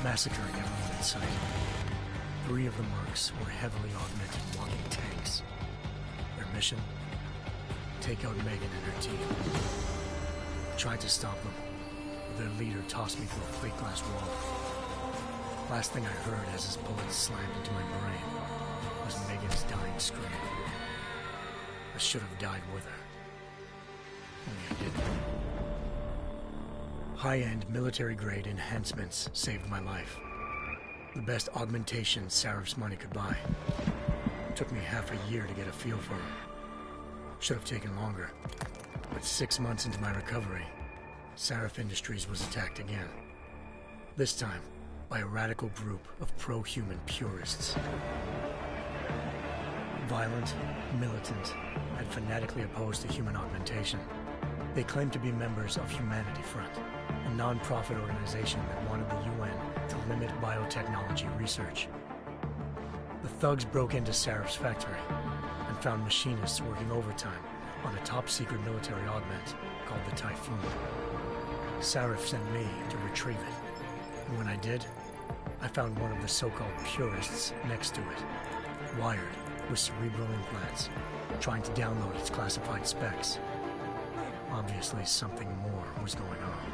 massacring everyone in sight. 3 of the mercs were heavily augmented walking tanks. Their mission? Take out Megan and her team. I tried to stop them, but their leader tossed me through a plate glass wall. Last thing I heard as his bullets slammed into my brain was Megan's dying scream. I should have died with her. Only I didn't. High-end military-grade enhancements saved my life. The best augmentation Seraph's money could buy. It took me half a year to get a feel for them. Should have taken longer. But 6 months into my recovery, Seraph Industries was attacked again. This time, by a radical group of pro-human purists. Violent, militant, and fanatically opposed to human augmentation. They claimed to be members of Humanity Front, a non-profit organization that wanted the UN to limit biotechnology research. The thugs broke into Seraph's factory and found machinists working overtime on a top-secret military augment called the Typhoon. Seraph sent me to retrieve it, and when I did, I found one of the so-called purists next to it, wired with cerebral implants, trying to download its classified specs. Obviously, something more was going on.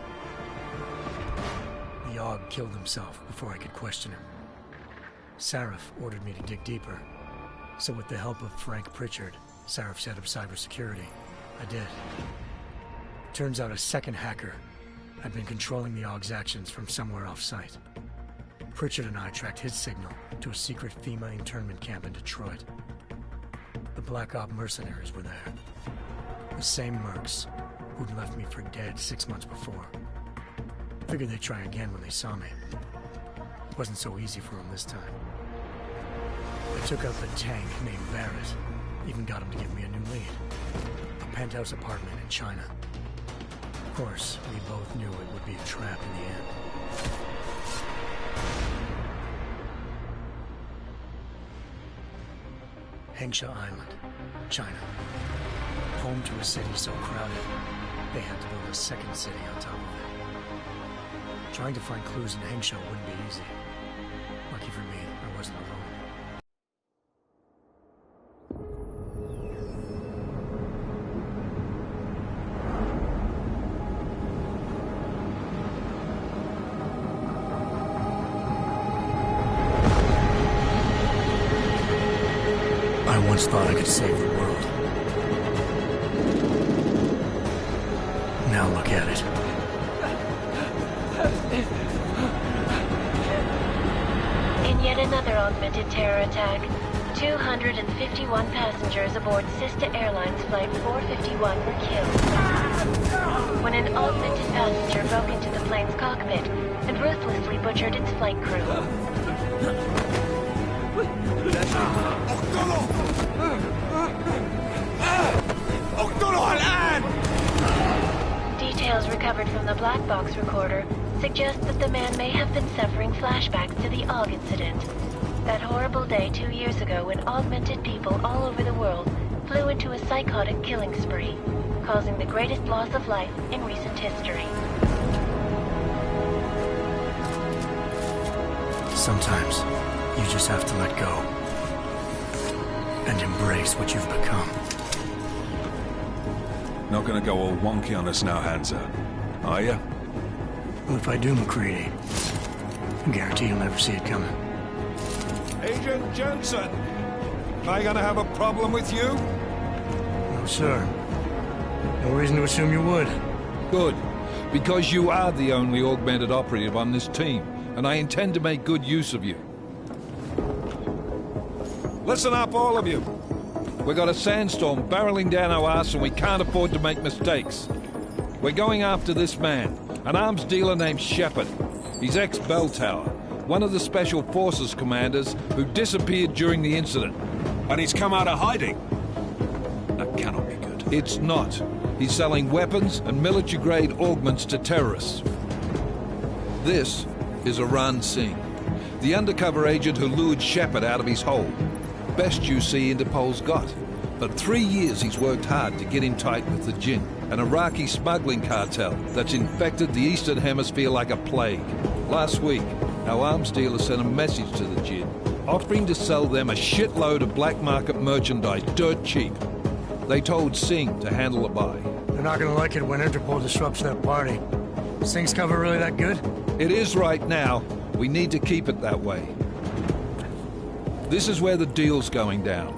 The AUG killed himself before I could question him. Seraph ordered me to dig deeper, so with the help of Frank Pritchard, Seraph's head of cybersecurity, I did. Turns out a second hacker had been controlling the AUG's actions from somewhere off-site. Pritchard and I tracked his signal to a secret FEMA internment camp in Detroit. The Black Op mercenaries were there. The same mercs who'd left me for dead 6 months before. Figured they'd try again when they saw me. Wasn't so easy for them this time. I took out the tank named Barrett. Even got him to give me a new lead. A penthouse apartment in China. Of course, we both knew it would be a trap in the end. Hengsha Island, China. Home to a city so crowded, they had to build a second city on top of it. Trying to find clues in Hengsha wouldn't be easy. Lucky for me, I wasn't alone. I once thought I could save the world. Now look at it. In yet another augmented terror attack, 251 passengers aboard Sister Airlines Flight 451 were killed when an augmented passenger broke into the plane's cockpit and ruthlessly butchered its flight crew. Details recovered from the black box recorder suggest that the man may have been suffering flashbacks to the AUG incident. That horrible day 2 years ago when augmented people all over the world flew into a psychotic killing spree, causing the greatest loss of life in recent history. Sometimes, you just have to let go. And embrace what you've become. Not gonna go all wonky on us now, Hansa, are ya? Well, if I do, McCready, I guarantee you'll never see it coming. Agent Jensen, am I gonna have a problem with you? No, sir. No reason to assume you would. Good, because you are the only augmented operative on this team, and I intend to make good use of you. Listen up, all of you. We got a sandstorm barreling down our arse and we can't afford to make mistakes. We're going after this man, an arms dealer named Shepard. He's ex-Bell Tower, one of the Special Forces commanders who disappeared during the incident. And he's come out of hiding. That cannot be good. It's not. He's selling weapons and military-grade augments to terrorists. This is Iran Singh, the undercover agent who lured Shepard out of his hole. Best you see Interpol's got. But 3 years he's worked hard to get in tight with the Jinn, an Iraqi smuggling cartel that's infected the Eastern Hemisphere like a plague. Last week, our arms dealer sent a message to the Jinn, offering to sell them a shitload of black market merchandise dirt cheap. They told Singh to handle the buy. They're not gonna like it when Interpol disrupts that party. Singh's cover really that good? It is right now. We need to keep it that way. This is where the deal's going down.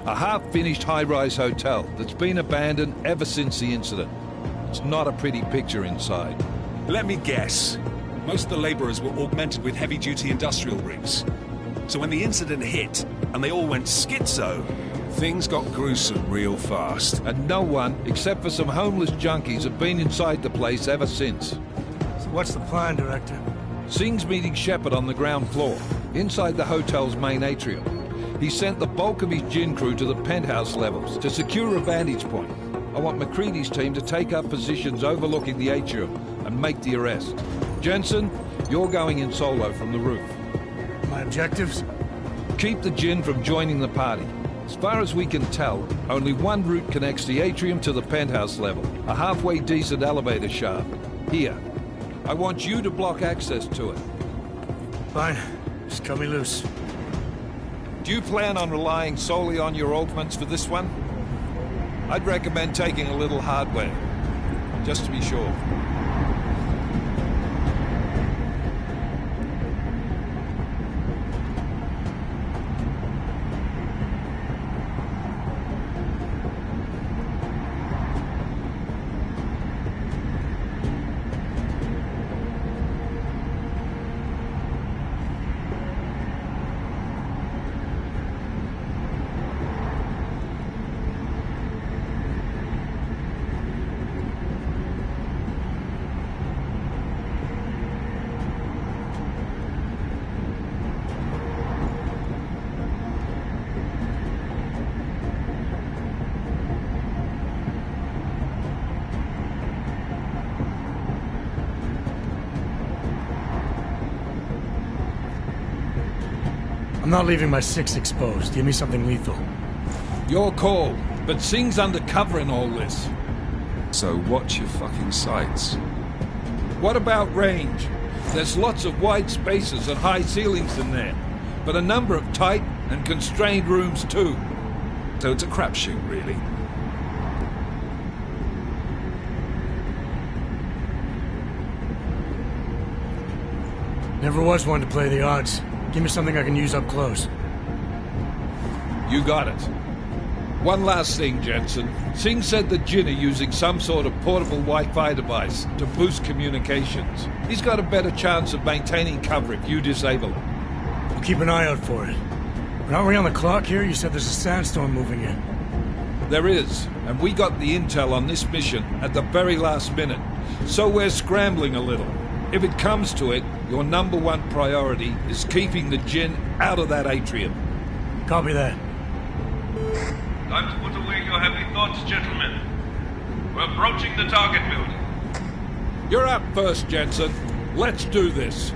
A half-finished high-rise hotel that's been abandoned ever since the incident. It's not a pretty picture inside. Let me guess. Most of the laborers were augmented with heavy-duty industrial rigs. So when the incident hit, and they all went schizo, things got gruesome real fast. And no one, except for some homeless junkies, have been inside the place ever since. So what's the plan, Director? Singh's meeting Shepard on the ground floor, inside the hotel's main atrium. He sent the bulk of his Jinn crew to the penthouse levels to secure a vantage point. I want McCready's team to take up positions overlooking the atrium and make the arrest. Jensen, you're going in solo from the roof. My objectives? Keep the Jinn from joining the party. As far as we can tell, only one route connects the atrium to the penthouse level, a halfway decent elevator shaft. Here. I want you to block access to it. Fine. Just cut me loose. Do you plan on relying solely on your augments for this one? I'd recommend taking a little hardware, just to be sure. I'm not leaving my 6 exposed. Give me something lethal. Your call, but Singh's undercover in all this. So watch your fucking sights. What about range? There's lots of wide spaces and high ceilings in there, but a number of tight and constrained rooms too. So it's a crapshoot, really. Never was one to play the odds. Give me something I can use up close. You got it. One last thing, Jensen. Singh said the Jinn are using some sort of portable Wi-Fi device to boost communications. He's got a better chance of maintaining cover if you disable it. I'll keep an eye out for it. But aren't we on the clock here? You said there's a sandstorm moving in. There is, and we got the intel on this mission at the very last minute. So we're scrambling a little. If it comes to it, your number one priority is keeping the Jinn out of that atrium. Copy that. Time to put away your heavy thoughts, gentlemen. We're approaching the target building. You're up first, Jensen. Let's do this.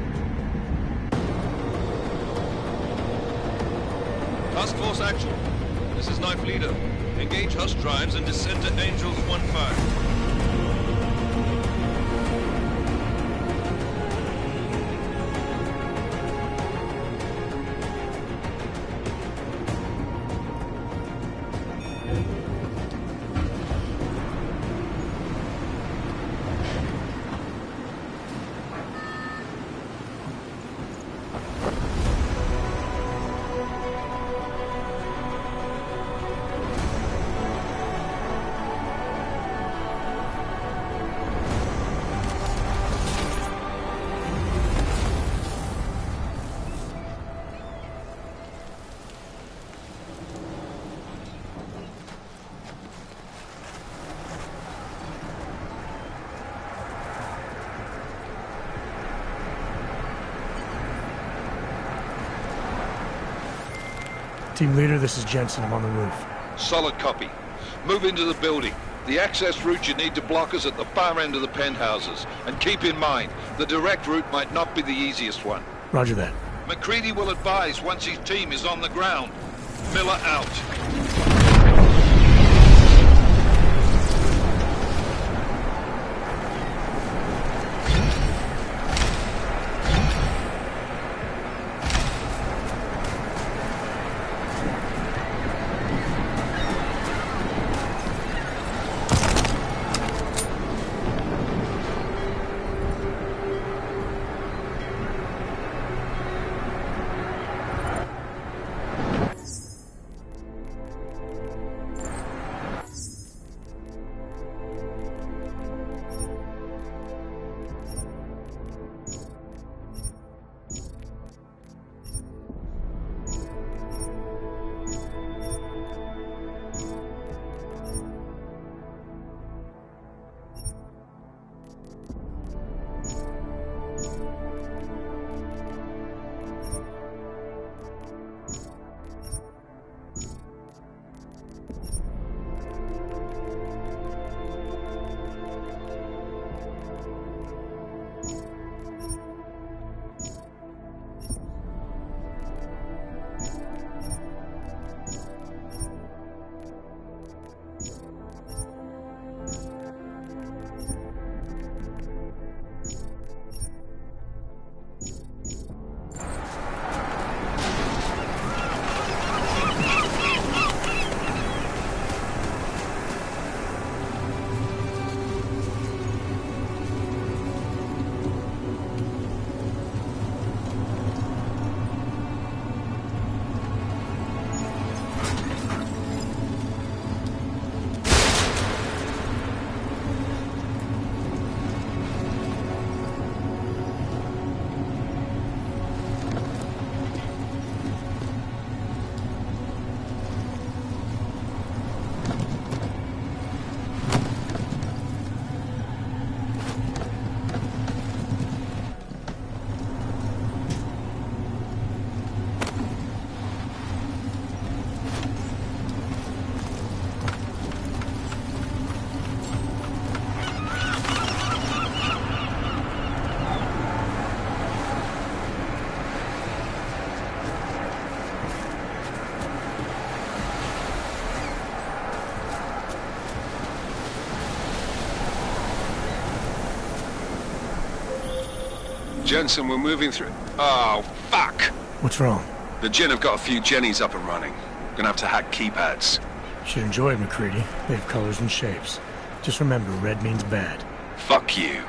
Task Force action. This is Knife Leader. Engage Hush drives and descend to Angels 1-5. Team leader, this is Jensen. I'm on the roof. Solid copy. Move into the building. The access route you need to block is at the far end of the penthouses. And keep in mind, the direct route might not be the easiest one. Roger that. McCready will advise once his team is on the ground. Miller out. Jensen, we're moving through... Oh, fuck! What's wrong? The Jinn have got a few Jennies up and running. Gonna have to hack keypads. Should enjoy it, McCready. They have colors and shapes. Just remember, red means bad. Fuck you.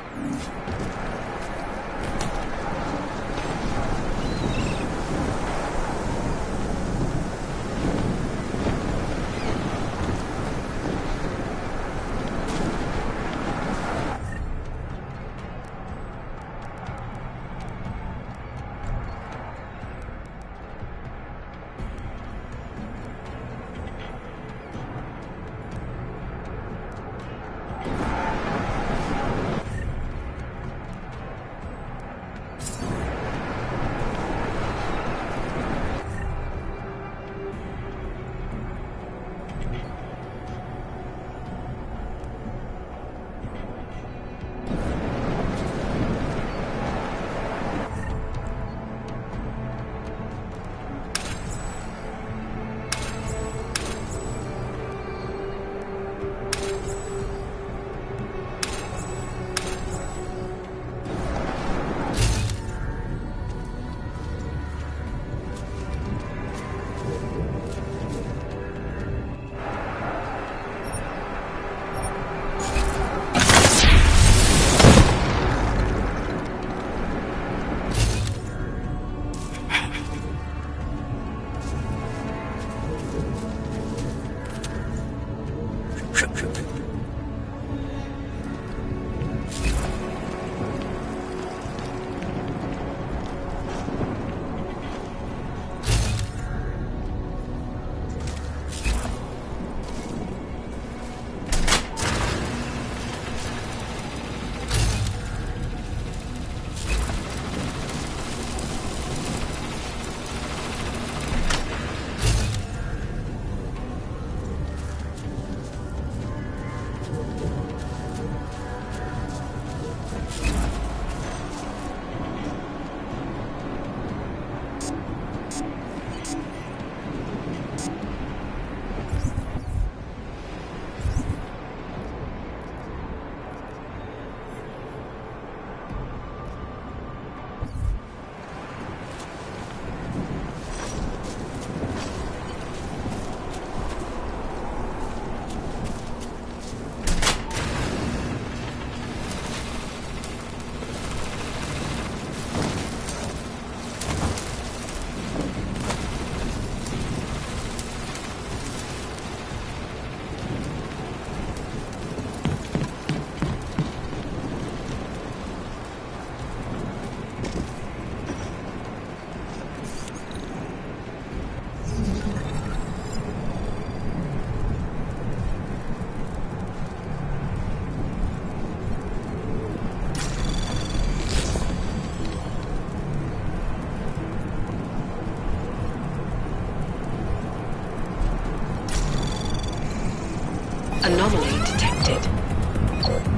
Anomaly detected.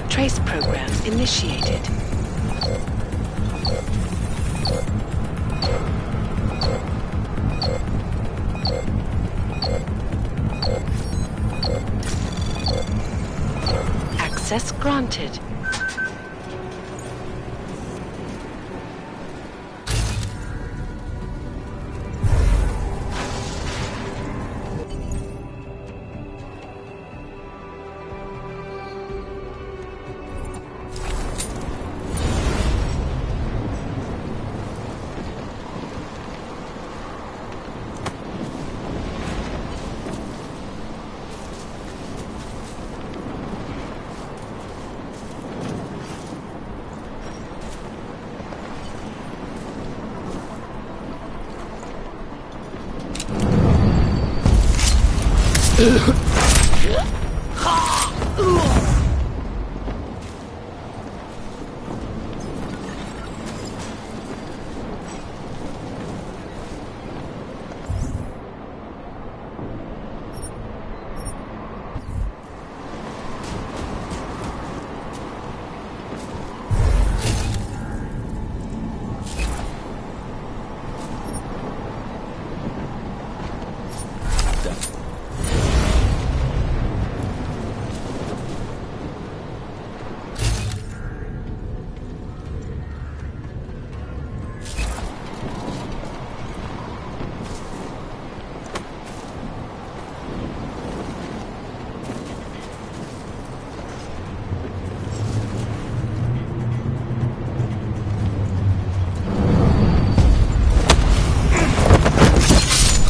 Trace program initiated. Access granted.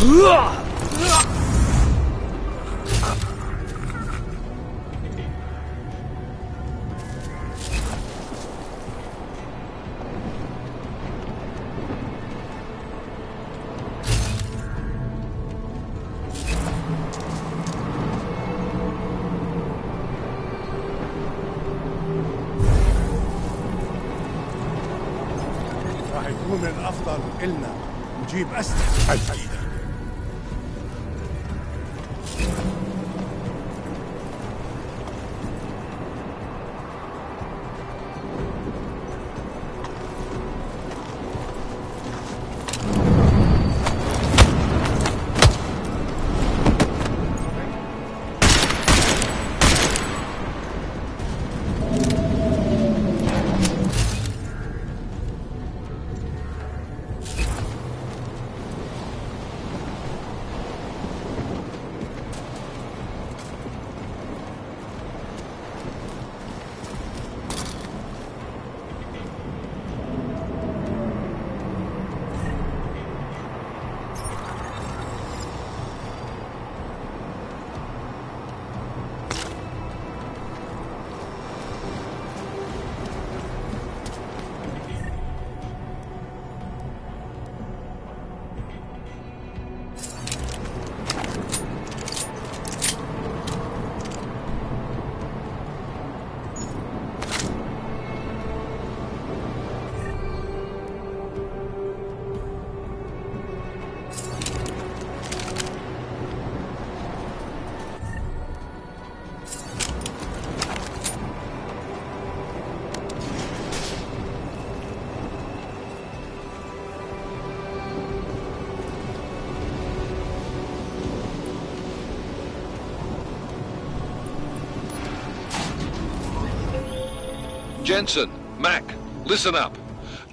راح يكون الافضل إلنا نجيب اسلحه جديده. Jensen, Mac, listen up.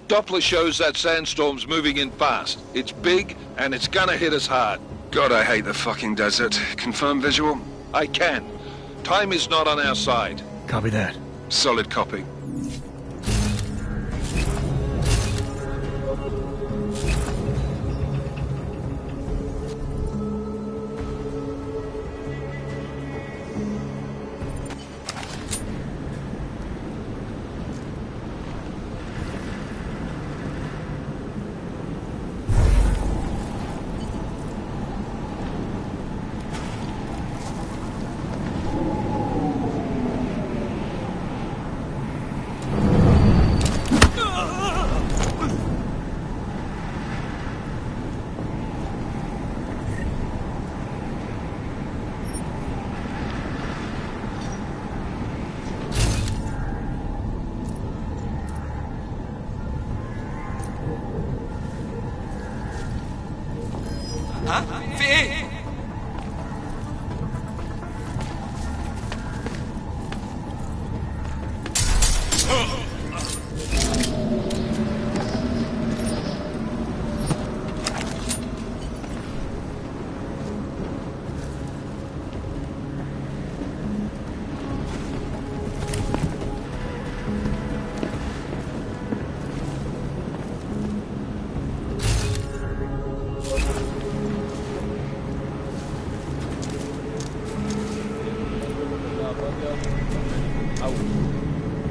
Doppler shows that sandstorm's moving in fast. It's big, and it's gonna hit us hard. God, I hate the fucking desert. Confirm visual? I can. Time is not on our side. Copy that. Solid copy. ها؟ في ايه؟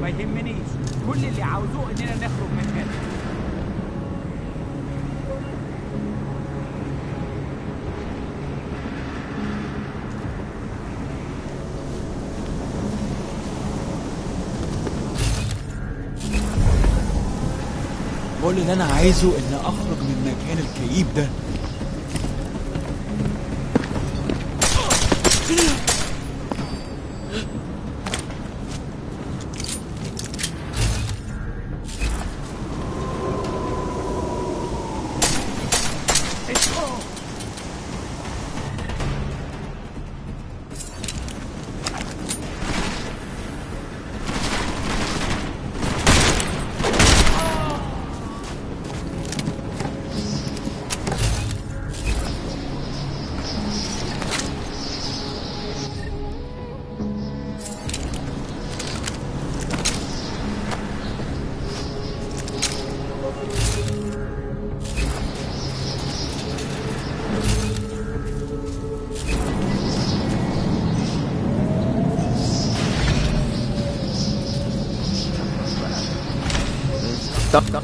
ما يهمنيش، كل اللي عاوزوه اننا نخرج من هنا. كل اللي انا عايزه ان اخرج من مكان الكئيب ده. عشان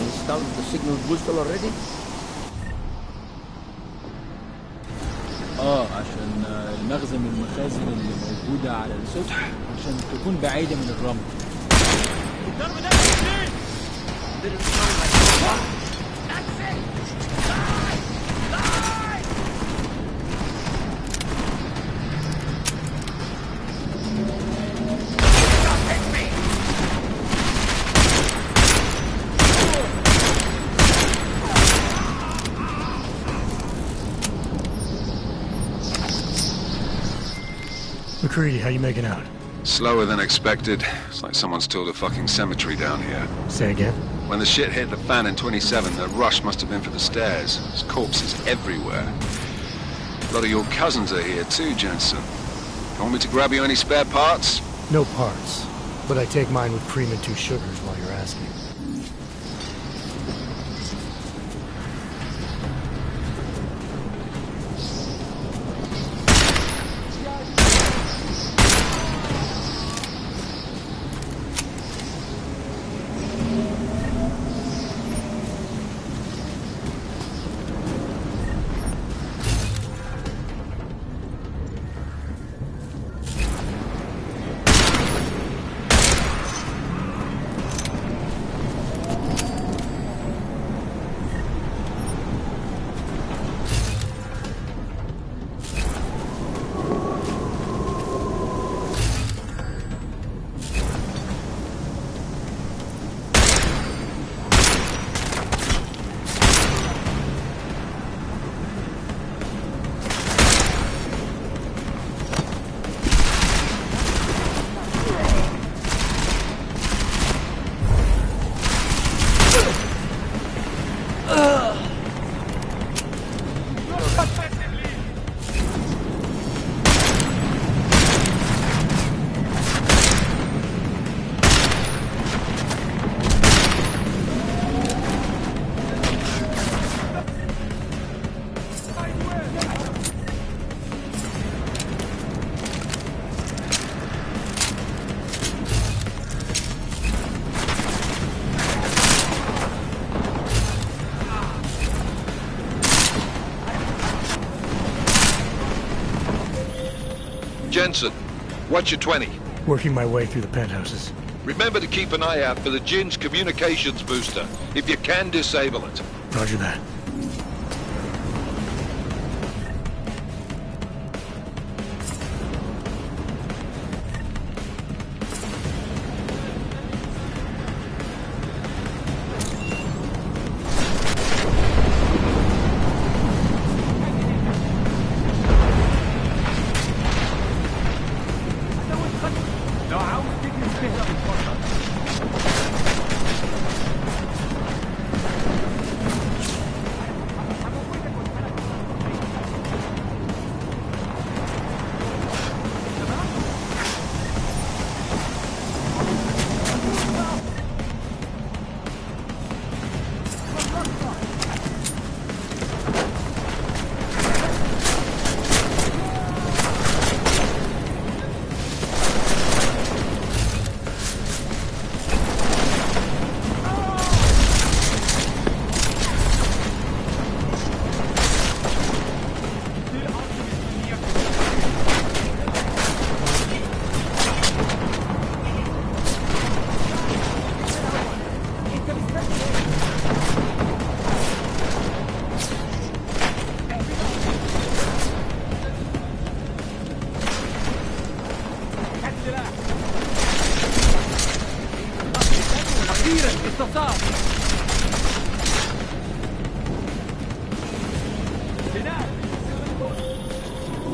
Installed the signal booster already? عشان المخزن المخازن اللي موجودة على السطح عشان تكون بعيدة من الرمل. McCready, how you making out? Slower than expected. It's like someone's tilled a fucking cemetery down here. Say again? When the shit hit the fan in 27, the rush must have been for the stairs. There's corpses everywhere. A lot of your cousins are here too, Jensen. Want me to grab you any spare parts? No parts. But I take mine with cream and 2 sugars while you're asking. Jensen, what's your 20? Working my way through the penthouses. Remember to keep an eye out for the Jinn's communications booster. If you can, disable it. Roger that.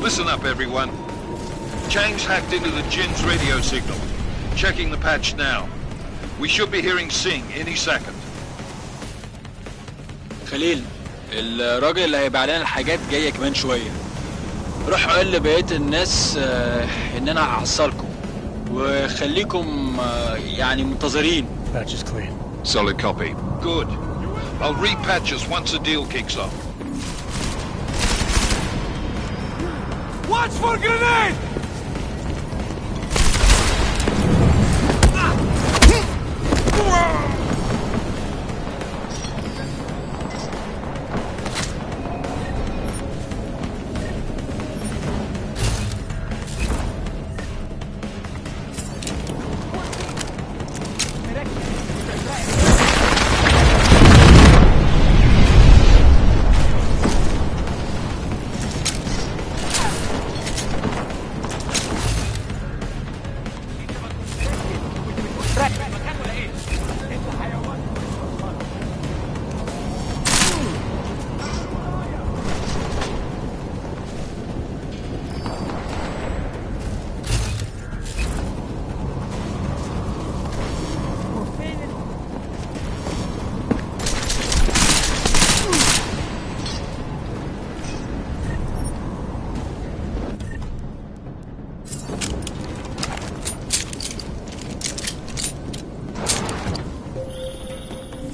Listen up, everyone. Chang's hacked into the Jinn's radio signal. Checking the patch now. We should be hearing Singh any second. خليل، الراجل اللي هيبيع لنا الحاجات جايه كمان شويه. روح قول لبقيه الناس ان انا هحصلكم، وخليكم يعني منتظرين. Patch is clean. Solid copy. Good. I'll repatch us once the deal kicks off. Watch for grenade!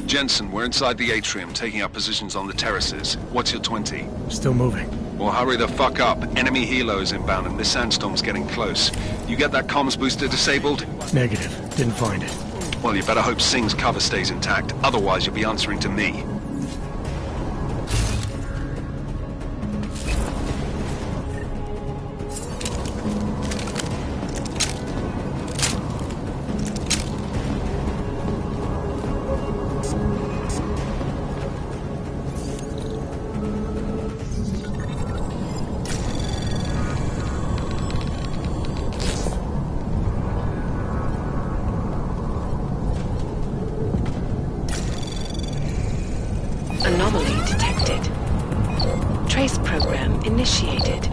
Jensen, we're inside the atrium, taking up positions on the terraces. What's your 20? Still moving. Well, hurry the fuck up. Enemy helos inbound and this sandstorm's getting close. You get that comms booster disabled? Negative. Didn't find it. Well, you better hope Singh's cover stays intact. Otherwise, you'll be answering to me. Anomaly detected. Trace program initiated.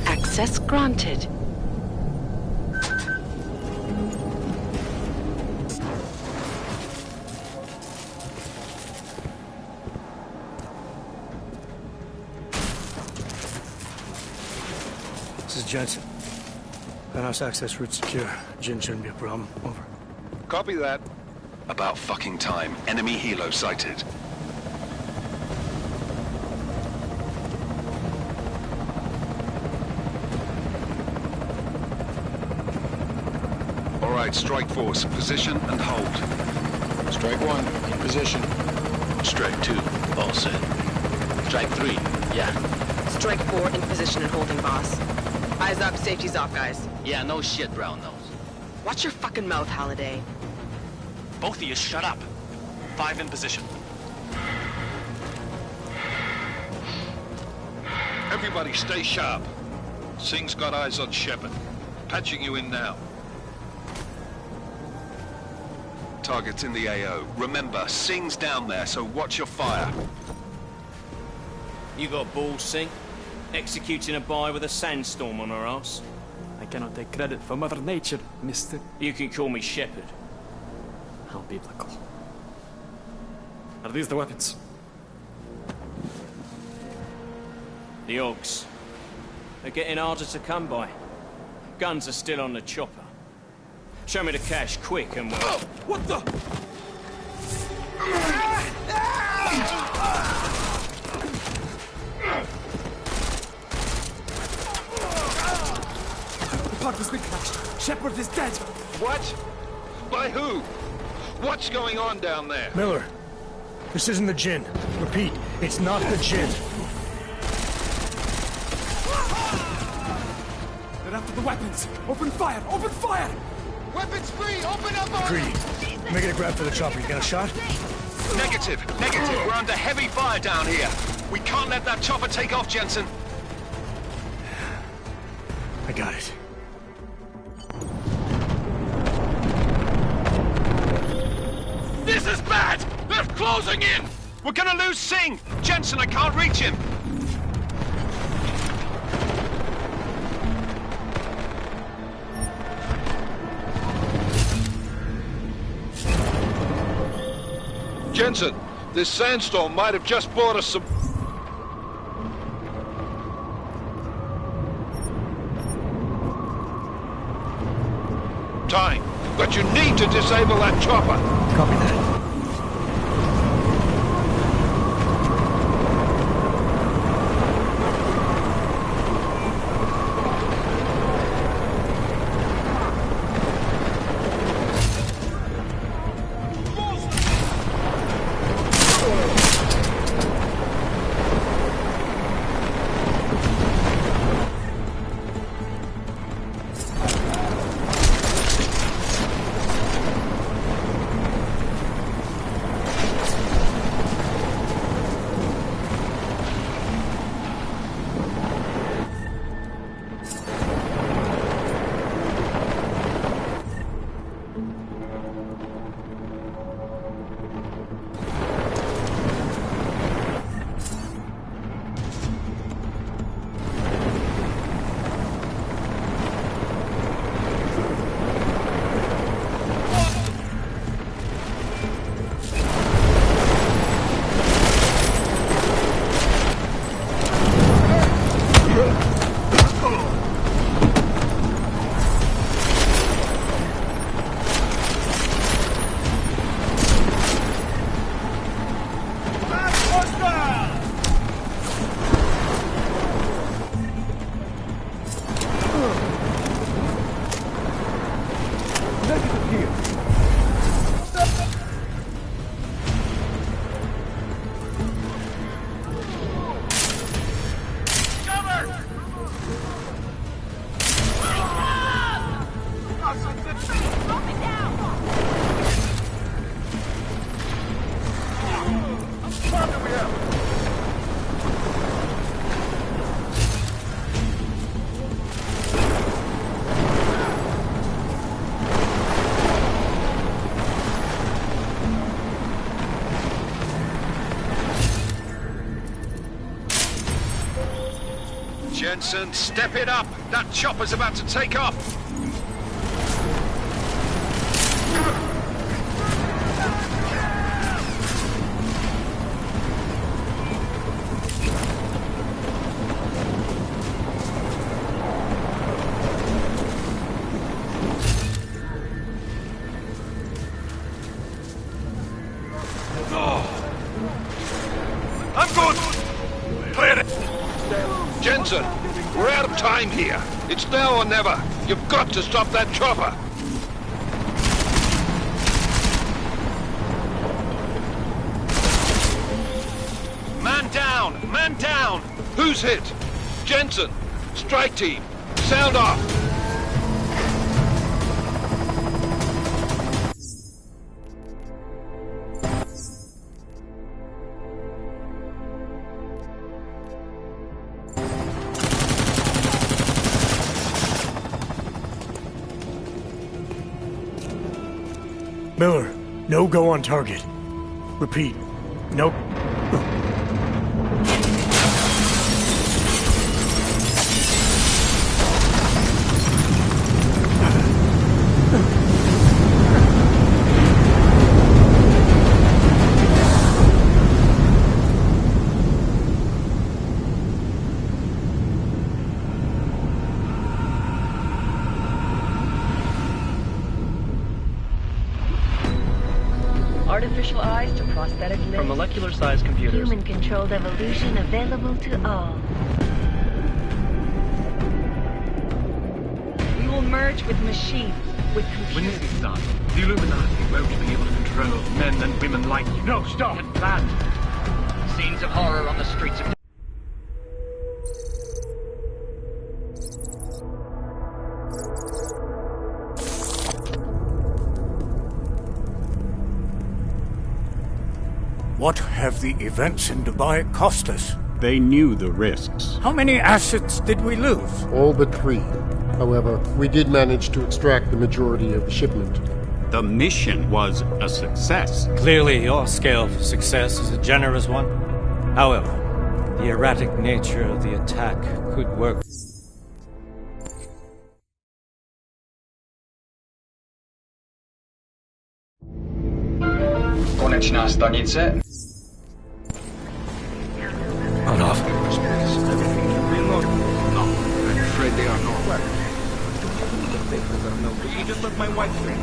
Access granted. This is Jensen. Penthouse access route secure. Jin shouldn't be a problem. Over. Copy that. About fucking time. Enemy helo sighted. All right, strike force. Position and hold. Strike 1, in position. Strike 2, all set. Strike 3, yeah. Strike 4, in position and holding, boss. Eyes up, safety's off, guys. Yeah, no shit, brown nose. Watch your fucking mouth, Halliday. Both of you, shut up. 5 in position. Everybody stay sharp. Singh's got eyes on Shepard. Patching you in now. Target's in the AO. Remember, Singh's down there, so watch your fire. You got balls, Singh? Executing a buy with a sandstorm on our ass? I cannot take credit for Mother Nature, mister. You can call me Shepard. How biblical. Are these the weapons? The Ogs. They're getting harder to come by. Guns are still on the chopper. Show me the cash, quick, and we'll... Oh, what the? The pod has been crashed. Shepard is dead. What? By who? What's going on down there? Miller, this isn't the Jinn. Repeat, it's not the Jinn. They're after the weapons. Open fire! Open fire! Weapons free! Open up! Greedy. Make it a grab for the chopper. You got a shot? Negative. Negative. We're under heavy fire down here. We can't let that chopper take off, Jensen. I got it. This is bad! They're closing in! We're gonna lose Singh! Jensen, I can't reach him! Jensen, this sandstorm might have just brought us some... time, but you need to disable that chopper. Copy that. Jensen, step it up! That chopper's about to take off! I'm good! Clear it! Jensen, we're out of time here. It's now or never. You've got to stop that chopper. Man down! Man down! Who's hit? Jensen! Strike team! Sound off! Miller, no go on target. Repeat, no... Artificial eyes to prosthetic limbs. From molecular-sized computers. Human-controlled evolution available to all. We will merge with machines, with computers. When this is done, the Illuminati won't be able to control men and women like you. No, stop! And planned. Scenes of horror on the streets of... What have the events in Dubai cost us? They knew the risks. How many assets did we lose? All but 3. However, we did manage to extract the majority of the shipment. The mission was a success. Clearly, your scale for success is a generous one. However, the erratic nature of the attack could work. Konečná stanice. Hold off. No, I'm afraid they are not. You just let my wife sleep.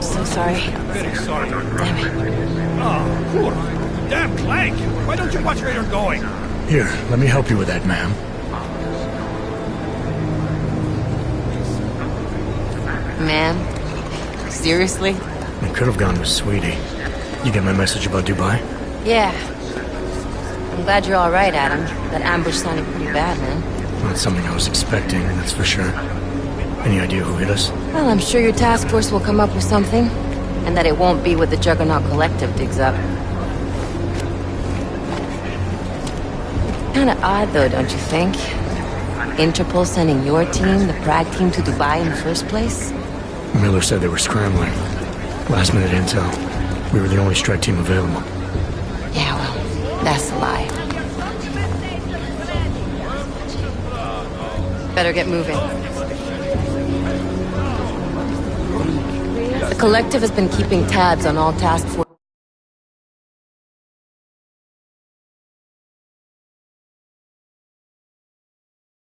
So sorry. Very sorry. Damn it. Oh, poor. Damn Clank! Why don't you watch where you're going? Here, let me help you with that, ma'am. Ma'am? Seriously? I could have gone with Sweetie. You get my message about Dubai? Yeah. I'm glad you're all right, Adam. That ambush sounded pretty bad, man. Not something I was expecting, that's for sure. Any idea who hit us? Well, I'm sure your task force will come up with something. And that it won't be what the Juggernaut Collective digs up. Kinda odd, though, don't you think? Interpol sending your team, the Prague team, to Dubai in the first place? Miller said they were scrambling. Last minute intel. We were the only strike team available. Yeah, well, that's a lie. Better get moving. The Collective has been keeping tabs on all task force